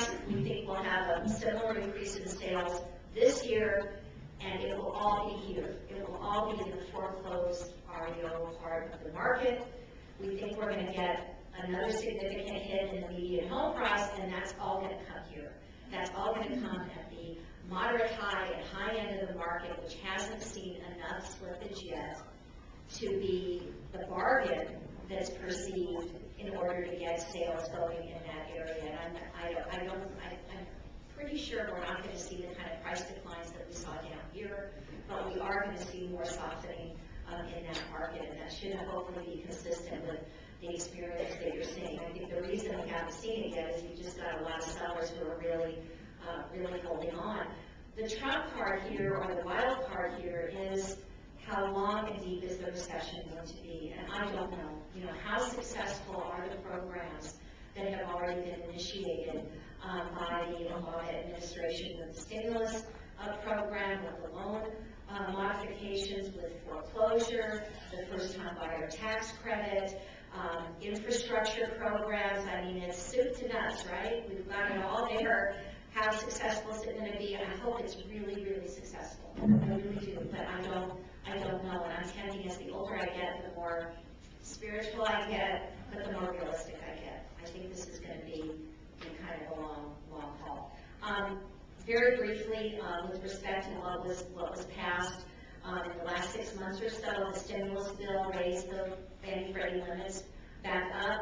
forecast, we think we'll have a similar increase in sales this year, and it will all be here. It will all be in the foreclosed REO part of the market. We think we're going to get another significant hit in the median home price, and that's all going to come here. That's all going to come at the moderate high and high end of the market, which hasn't seen enough slippage yet to be the bargain that's perceived in order to get sales going in that area. And I'm pretty sure we're not going to see the kind of price declines that we saw down here, but we are going to see more softening in that market, and that should hopefully be consistent with the experience that you're seeing. I think the reason we haven't seen it yet is we just got a lot of sellers who are really holding on. The trump card here, or the wild card here, is how long and deep is the recession going to be? And I don't know. You know, how successful are the programs that have already been initiated by the Obama administration with the stimulus program, with the loan modifications, with foreclosure, the first-time buyer tax credit, infrastructure programs? I mean, it's soup to nuts, right? We've got it all there. How successful is it going to be? And I hope it's really, really successful. I really do, but I don't know. And I'm tending, as the older I get, the more spiritual I get, but the more realistic I get. I think this is going to be kind of a long haul. Very briefly, with respect to what was passed in the last 6 months or so, the stimulus bill raised the Fannie Freddie limits back up.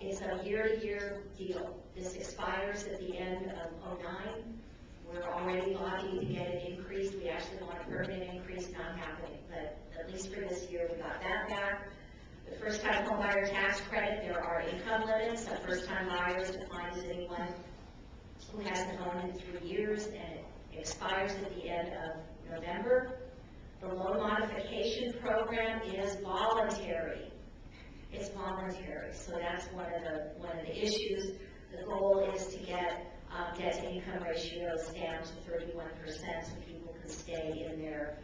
It's a year-to-year deal. This expires at the end of 2009. We're already lobbying to get it increased. We actually want a permanent increase, not happening, but at least for this year, we got that back. The first-time home buyer tax credit, there are income limits. A first-time buyer is defined as anyone who hasn't owned in 3 years, and it expires at the end of November. The loan modification program is voluntary. It's voluntary, so that's one of the issues. The goal is to get debt-to-income ratios down to 31%, so people can stay in their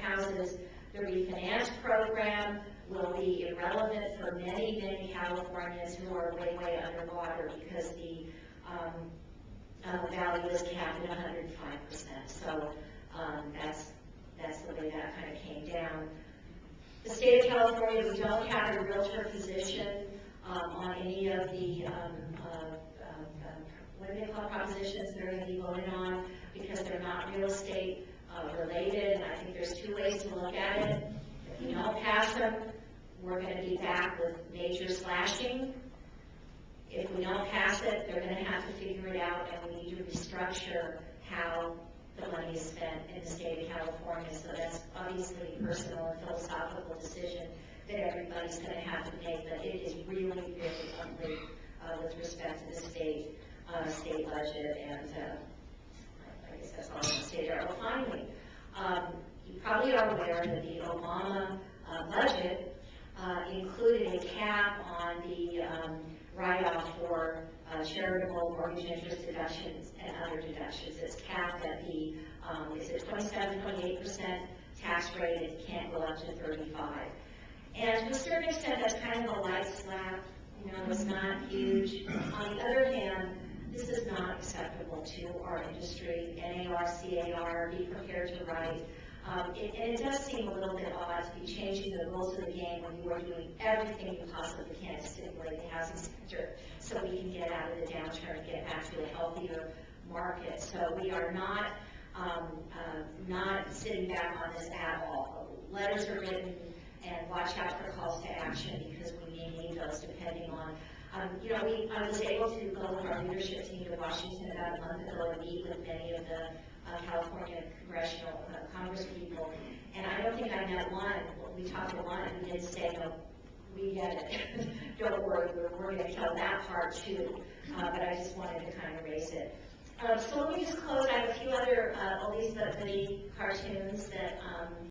houses. The refinance program will be irrelevant for many, many Californians who are way underwater, because the value is capped at 105%. So that's the way that kind of came down. The state of California, we don't have a realtor position on any of the what do they call propositions that are going to be voted on, because they're not real estate related. And I think there's 2 ways to look at it. If you don't pass them, we're going to be back with major slashing. If we don't pass it, they're going to have to figure it out, and we need to restructure how the money is spent in the state of California. So that's obviously a personal and philosophical decision that everybody's going to have to make, but it is really ugly with respect to the state budget, and I guess that's all I'm going to say there. Oh, finally, you probably are aware that the Obama budget included a cap on the write-off for charitable mortgage interest deductions and other deductions. It's capped at the, is it 27-28% tax rate? It can't go up to 35%. And to a certain extent, that's kind of a light slap. You know, it's not huge. On the other hand, this is not acceptable to our industry. NAR, CAR, be prepared to write. And it does seem a little bit odd to be changing the rules of the game when you are doing everything you possibly can to stimulate the housing sector so we can get out of the downturn and get back to a healthier market. So we are not sitting back on this at all. Letters are written, and watch out for calls to action, because we may need those depending on. I was able to go with our leadership team to Washington about a month ago and meet with many of the California congressional Congress people, and I don't think I met one. We talked to one who did say, "No, we get it. Don't worry, we're going to kill that part too." But I just wanted to kind of raise it. So let me just close. I have a few other oldies but goodie cartoons that